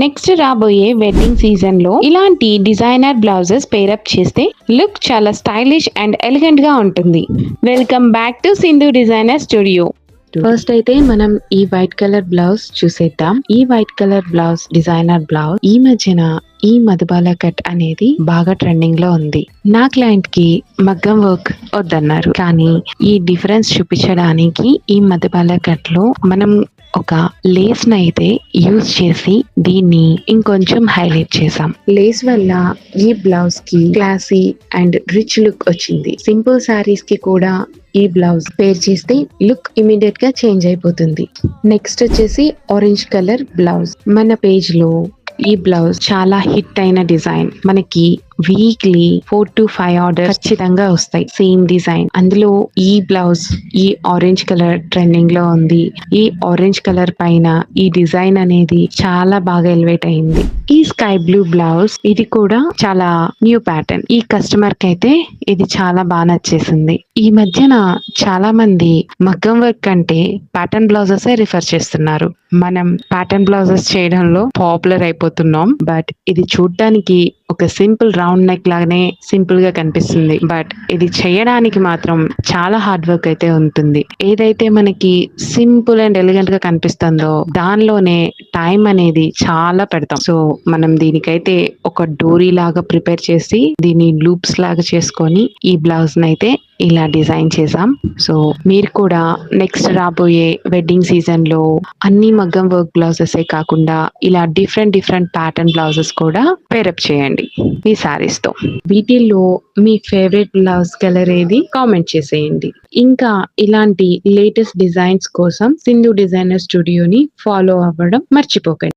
Next రాబోయే wedding season లో ఇలాంటి డిజైనర్ బ్లౌజెస్ పేరప్ చేస్తే లుక్ చాలా స్టైలిష్ అండ్ ఎలిగెంట్ గా ఉంటుంది. Welcome back to Sindhu designer studio. First అయితే మనం ఈ వైట్ కలర్ బ్లౌజ్ చూసేద్దాం. ఈ white colour blouse designer blouse ఈ మధ్యన ఈ మధుబాల కట్ అనేది బాగా ట్రెండింగ్ లో ఉంది. నా క్లయింట్ కి మగ్గం వర్క్ వద్దన్నారు, కానీ ఈ డిఫరెన్స్ చూపించడానికి ఈ మధుబాల కట్ లో మనం ఒక లేస్ ని అయితే యూజ్ చేసి దీన్ని ఇంకొంచెం హైలైట్ చేసాం. లేస్ వల్ల ఈ బ్లౌజ్ కి క్లాసీ అండ్ రిచ్ లుక్ వచ్చింది. సింపుల్ సారీస్ కి కూడా ఈ బ్లౌజ్ పేర్ చేస్తే లుక్ ఇమీడియట్ గా చేంజ్ అయిపోతుంది. నెక్స్ట్ వచ్చేసి ఆరెంజ్ కలర్ బ్లౌజ్. మన పేజ్ లో ఈ బ్లౌజ్ చాలా హిట్ అయిన డిజైన్. మనకి వీక్లీ 4 to 5 ఆర్డర్ ఖచ్చితంగా వస్తాయి. Same design. అందులో ఈ బ్లౌజ్ ఈ ఆరెంజ్ కలర్ ట్రెండింగ్ లో ఉంది. ఈ ఆరెంజ్ కలర్ పైన ఈ డిజైన్ అనేది చాలా బాగా ఎలివేట్ అయింది. ఈ స్కై బ్లూ బ్లౌజ్ ఇది కూడా చాలా న్యూ ప్యాటర్న్. ఈ కస్టమర్ కి అయితే ఇది చాలా బాగా నచ్చేసింది. ఈ మధ్యన చాలా మంది మగ్గం వర్క్ కంటే ప్యాటర్న్ బ్లౌజెస్ రిఫర్ చేస్తున్నారు. మనం ప్యాటర్న్ బ్లౌజెస్ చేయడంలో పాపులర్ అయిపోతున్నాం. బట్ ఇది చూడడానికి ఒక సింపుల్ రౌండ్ నెక్ లాగానే సింపుల్ గా కనిపిస్తుంది. బట్ ఇది చేయడానికి మాత్రం చాలా హార్డ్ వర్క్ అయితే ఉంటుంది. ఏదైతే మనకి సింపుల్ అండ్ ఎలిగెంట్ గా కనిపిస్తుందో దానిలోనే టైం అనేది చాలా పెడతాం. సో మనం దీనికైతే ఒక డోరీ లాగా ప్రిపేర్ చేసి దీన్ని లూప్స్ లాగా చేసుకొని ఈ బ్లౌజ్ నైతే ఇలా డిజైన్ చేసాం. సో మీరు కూడా నెక్స్ట్ రాబోయే వెడ్డింగ్ సీజన్ లో అన్ని మగ్గం వర్క్ బ్లౌజెస్ కాకుండా ఇలా డిఫరెంట్ ప్యాటర్న్ బ్లౌజెస్ కూడా పేరప్ చేయండి మీ సారీస్ తో. వీటిల్లో మీ ఫేవరెట్ బ్లౌజ్ కలర్ ఏది కామెంట్ చేసేయండి. ఇంకా ఇలాంటి లేటెస్ట్ డిజైన్స్ కోసం సింధు డిజైనర్ స్టూడియోని ఫాలో అవ్వడం మర్చిపోకండి.